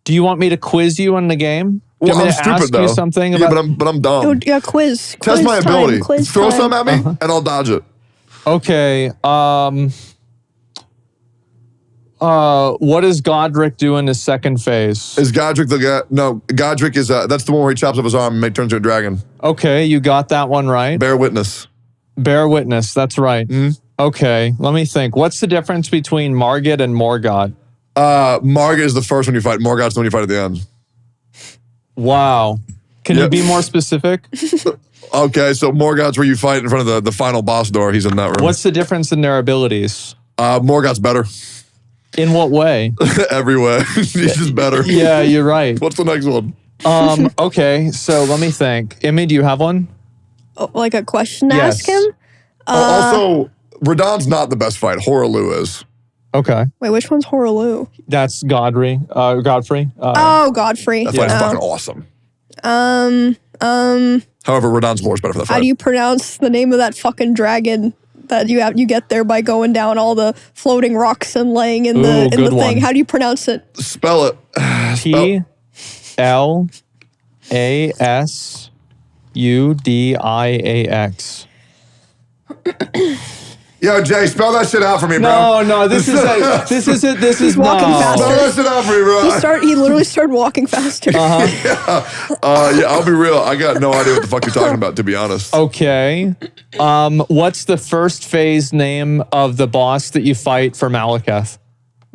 Do you want me to quiz you on the game? Do Well, you want I'm me to stupid ask though. you something yeah, about? but I'm dumb. Yeah, quiz. Test my ability. Quiz Throw time. some at me, and I'll dodge it. Okay. What does Godric do in his second phase? Is Godric the guy? No, Godric is that's the one where he chops off his arm and turns into a dragon. Okay, you got that one right. Bear witness. Bear witness. That's right. Okay, let me think. What's the difference between Margit and Morgott? Margit is the first one you fight. Morgott's the one you fight at the end. Wow. Can you be more specific? Okay, so Morgott's where you fight in front of the final boss door. He's in that room. What's the difference in their abilities? Morgott's better. In what way? Every way. He's just better. Yeah, you're right. What's the next one? Okay, so let me think. Emmy, do you have one? Oh, like a question to Yes. ask him? Also, Radahn's not the best fight. Horalu is. Okay. Wait, which one's Horalu? That's Godfrey. Godfrey. Oh, Godfrey. That fight's fucking awesome. Um, However, Radahn's lore is better for that fight. how do you pronounce the name of that fucking dragon that you get there by going down all the floating rocks and laying in the good thing? one. How do you pronounce it? Spell it. TLASUDIAX. Yo, Jay, spell that shit out for me, bro. No, this is walking faster. Spell that shit out for me, bro. He literally started walking faster. Yeah, I'll be real. I got no idea what the fuck you're talking about, to be honest. Okay. What's the first phase name of the boss that you fight for Maliketh?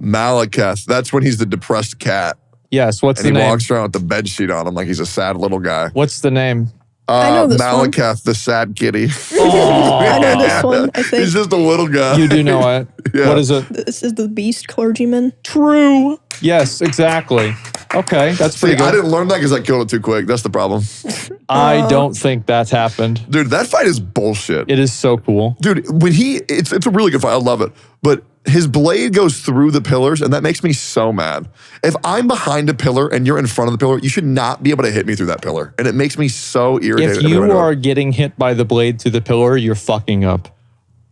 Maliketh. That's when he's the depressed cat. Yes, what's And the he name? walks around with the bed sheet on him like he's a sad little guy. What's the name? I know this one. Maliketh, the sad kitty. I know this one, I think. He's just a little guy. You do know it. Yeah. What is it? This is the beast clergyman. True. Yes, exactly. Okay, that's See, pretty good. I didn't learn that because I killed it too quick. That's the problem. I don't think that's happened. Dude, that fight is bullshit. It is so cool. Dude, when it's a really good fight. I love it. But his blade goes through the pillars, and that makes me so mad. If I'm behind a pillar and you're in front of the pillar, you should not be able to hit me through that pillar. And it makes me so irritated. If you are getting hit by the blade through the pillar, you're fucking up.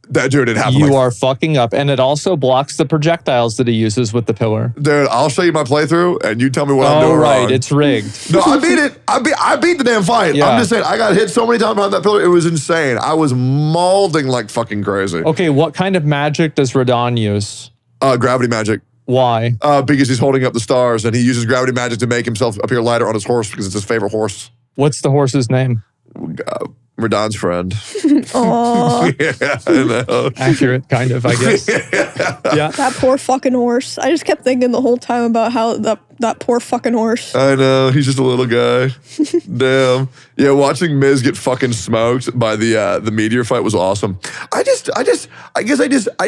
Dude, it happened. You are fucking up. And it also blocks the projectiles that he uses with the pillar. Dude, I'll show you my playthrough, and you tell me what I'm doing right. wrong. It's rigged. No, I beat it. I beat the damn fight. Yeah. I'm just saying, I got hit so many times behind that pillar. It was insane. I was molding like fucking crazy. Okay, what kind of magic does Radahn use? Gravity magic. Why? Because he's holding up the stars, and he uses gravity magic to make himself appear lighter on his horse because it's his favorite horse. What's the horse's name? Radahn's friend. Aww. Yeah, I know. Accurate, kind of, I guess. Yeah. That poor fucking horse. I just kept thinking the whole time about how that poor fucking horse. I know. He's just a little guy. Damn. Yeah, watching Miz get fucking smoked by the meteor fight was awesome. I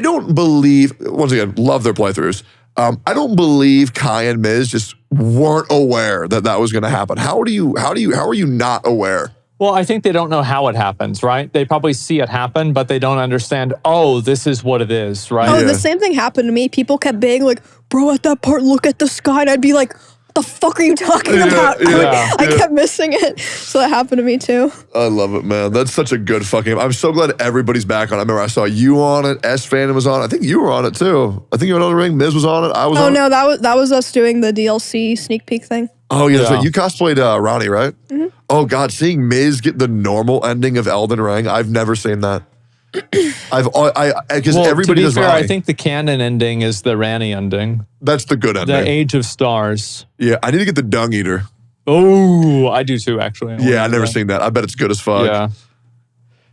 don't believe, once again, love their playthroughs. I don't believe Kai and Miz just weren't aware that was going to happen. How are you not aware? Well, I think they don't know how it happens, right? They probably see it happen, but they don't understand, oh, this is what it is, right? Oh, the same thing happened to me. People kept being like, bro, at that part, look at the sky. And I'd be like, what the fuck are you talking about? I kept missing it. So that happened to me too. I love it, man. That's such a good fucking game. I'm so glad everybody's back on it. I remember I saw you on it. S-Fan was on it. I think you were on it too. I think you were on the ring. Miz was on it. I was on it. Oh, no, that was us doing the DLC sneak peek thing. Oh, yeah. So Yeah. you cosplayed Ronnie, right? Mm-hmm. Oh, God. Seeing Miz get the normal ending of Elden Ring, I've never seen that. Because everybody does fair, Ronnie. I think the canon ending is the Ranny ending. That's the good ending. The Age of Stars. Yeah, I need to get the Dung Eater. Oh, I do too, actually. I've never seen that. I bet it's good as fuck. Yeah.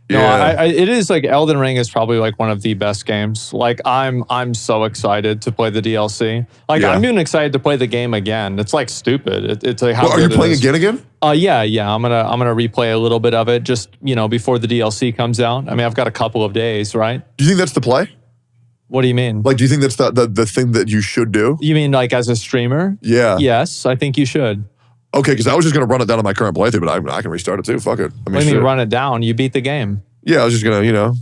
No, it is like Elden Ring is probably like one of the best games. Like I'm so excited to play the DLC. Like I'm even excited to play the game again. It's like stupid. It's like how are you good it playing is. again? Yeah. I'm gonna replay a little bit of it just before the DLC comes out. I mean, I've got a couple of days, right? Do you think that's the play? What do you mean? Like, do you think that's the thing that you should do? You mean like as a streamer? Yeah. Yes, I think you should. Okay, because I was just gonna run it down on my current playthrough, but I can restart it too. Fuck it. I mean, What do you mean run it down? You beat the game. Yeah, I was just gonna,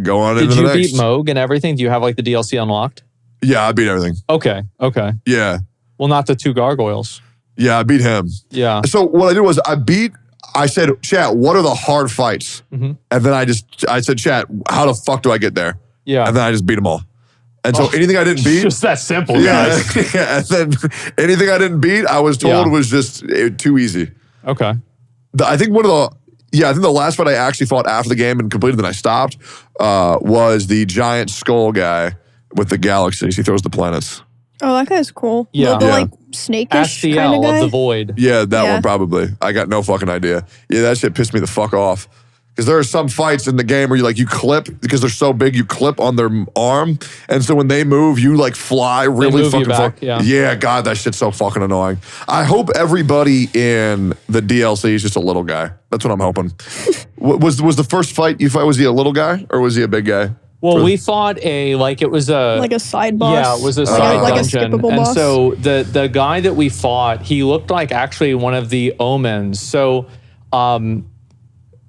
go on into the Did next. you beat Moog and everything? Do you have like the DLC unlocked? Yeah, I beat everything. Okay. Yeah. Well, not the 2 gargoyles. Yeah, I beat him. Yeah. So what I did was I said, chat, what are the hard fights? Mm-hmm. And then I said, chat, how the fuck do I get there? Yeah. And then I just beat them all. And so anything I didn't beat, It's just that simple, guys. yeah. And then anything I didn't beat, I was told was just too easy. Okay. I think the last fight I actually fought after the game and completed, then I stopped, was the giant skull guy with the galaxies. He throws the planets. Oh, that guy's cool. Yeah. The like snake-ish kind SCL of guy. of the Void. Yeah, that one probably. I got no fucking idea. Yeah, that shit pissed me the fuck off. Because there are some fights in the game where you clip, because they're so big, you clip on their arm. And so when they move, you like fly really fucking far. Yeah, God, that shit's so fucking annoying. I hope everybody in the DLC is just a little guy. That's what I'm hoping. Was the first fight you fought, was he a little guy or was he a big guy? Well, we fought it was a side boss. Yeah, it was a side dungeon. A skippable and boss. so the guy that we fought, he looked like actually one of the Omens. So,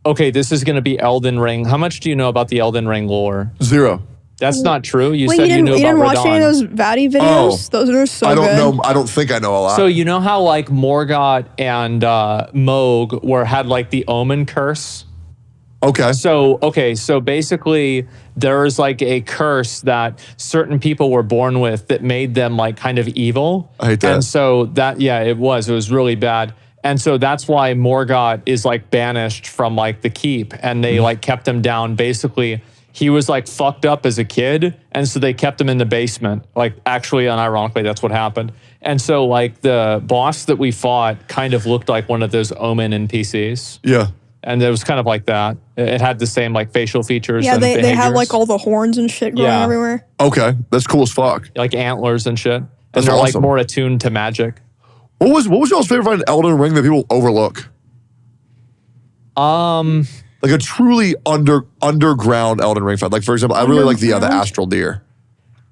okay, this is going to be Elden Ring. How much do you know about the Elden Ring lore? 0. That's not true. You Wait, said you knew about didn't watch any of Radahn. those Vati videos? Those are so I don't good. know. I don't think I know a lot. So you know how like Morgott and Moog had like the Omen curse? Okay. So basically there's like a curse that certain people were born with that made them like kind of evil. I hate that. And so it was really bad. And so that's why Morgott is like banished from like the keep, and they like kept him down. Basically, he was like fucked up as a kid, and so they kept him in the basement. Like actually, unironically, that's what happened. And so like the boss that we fought kind of looked like one of those Omen NPCs. Yeah. And it was kind of like that. It had the same like facial features. Yeah, and they have behaviors. like all the horns and shit going everywhere. Okay. That's cool as fuck. like antlers and shit. And That's they're like awesome. more attuned to magic. What was y'all's favorite fight in Elden Ring that people overlook? Like a truly underground Elden Ring fight. Like for example, I really like the Astral Deer.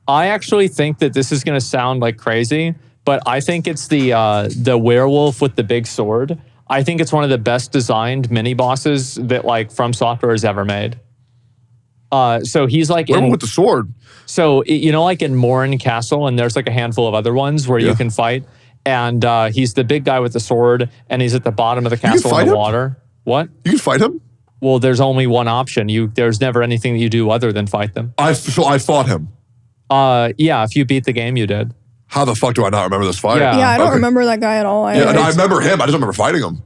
I actually think that this is going to sound like crazy, but I think it's the werewolf with the big sword. I think it's one of the best designed mini bosses that like From Software has ever made. So he's like with the sword. So you know, like in Morin Castle, and there's like a handful of other ones where you can fight. And he's the big guy with the sword, and he's at the bottom of the castle in the water. What? You can fight him? Well, there's only one option. There's never anything that you do other than fight them. So I fought him. Yeah, if you beat the game, you did. How the fuck do I not remember this fight? Yeah. Yeah, I don't remember that guy at all. I remember him. I just remember fighting him.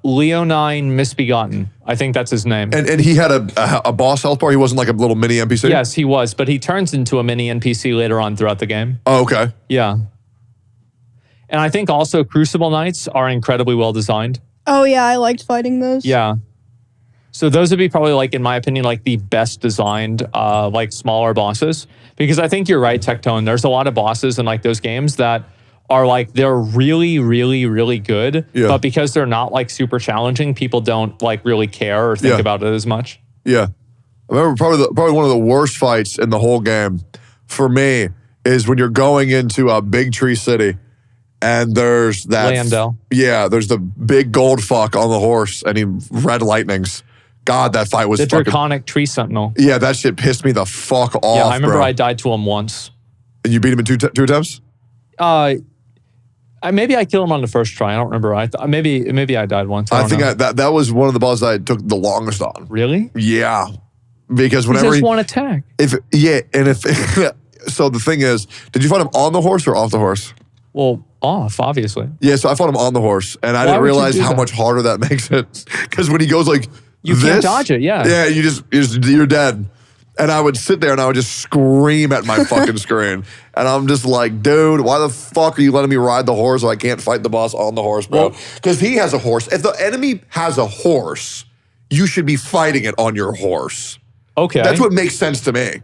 Leonine Misbegotten. I think that's his name. And he had a boss health bar. He wasn't like a little mini NPC? Yes, he was, but he turns into a mini NPC later on throughout the game. Oh, okay. Yeah. And I think also Crucible Knights are incredibly well designed. Oh yeah, I liked fighting those. Yeah. So those would be probably like, in my opinion, like the best designed, like smaller bosses. Because I think you're right, Tectone. There's a lot of bosses in like those games that are like, they're really, really, really good. Yeah. But because they're not like super challenging, people don't like really care or think about it as much. Yeah. I remember probably one of the worst fights in the whole game for me is when you're going into a big tree city and there's that. Landell. There's the big gold fuck on the horse and he red lightnings. God, that fight was the fucking... Draconic Tree Sentinel. Yeah, that shit pissed me the fuck off, Yeah, I remember bro. I died to him once. And you beat him in two attempts? Maybe I killed him on the first try. I don't remember. Maybe I died once. I think that was one of the bosses I took the longest on. Really? Yeah. Because whenever... He just one attack. So the thing is, did you fight him on the horse or off the horse? Well, off, obviously. Yeah, so I fought him on the horse, and I didn't realize how much harder that makes it. Because when he goes like you can't dodge it, yeah. You're dead. And I would sit there and I would just scream at my fucking screen. And I'm just like, dude, why the fuck are you letting me ride the horse so I can't fight the boss on the horse, bro? Because he has a horse. If the enemy has a horse, you should be fighting it on your horse. Okay. That's what makes sense to me.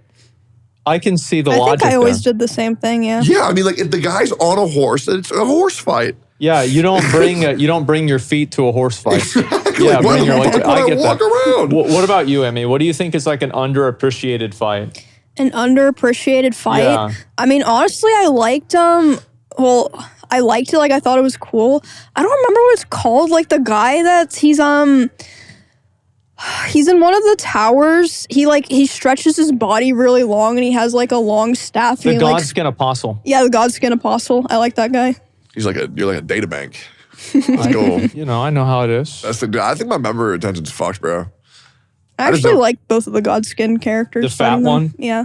I can see the logic. I think I always did the same thing, yeah. Yeah, I mean, like if the guy's on a horse, it's a horse fight. Yeah, you don't bring your feet to a horse fight. Exactly. Yeah, bring your legs. I get walk that. around. What about you, Emmy? What do you think is like an underappreciated fight? An underappreciated fight? Yeah. I mean, honestly, I liked I liked it. Like, I thought it was cool. I don't remember what it's called. Like, the guy he's in one of the towers. He stretches his body really long, and he has like a long staff. The Godskin Apostle. Yeah, the Godskin Apostle. I like that guy. You're like a data bank. Let's go. You know, I know how it is. I think my memory retention's fucked, bro. I actually like both of the Godskin characters. The fat one? Yeah.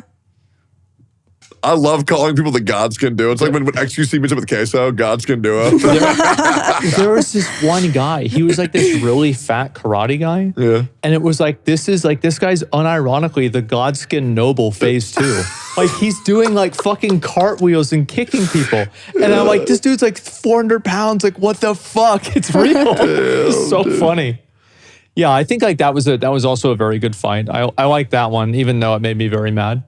I love calling people the gods can do. It's like when XQC meets up with Queso, gods can do it. There was this one guy. He was like this really fat karate guy. Yeah. And it was like, this guy's unironically the Godskin Noble phase 2. Like he's doing like fucking cartwheels and kicking people. And I'm like, this dude's like 400 pounds. Like what the fuck? It's real. It's so funny. Yeah, I think like that was also a very good fight. I like that one, even though it made me very mad.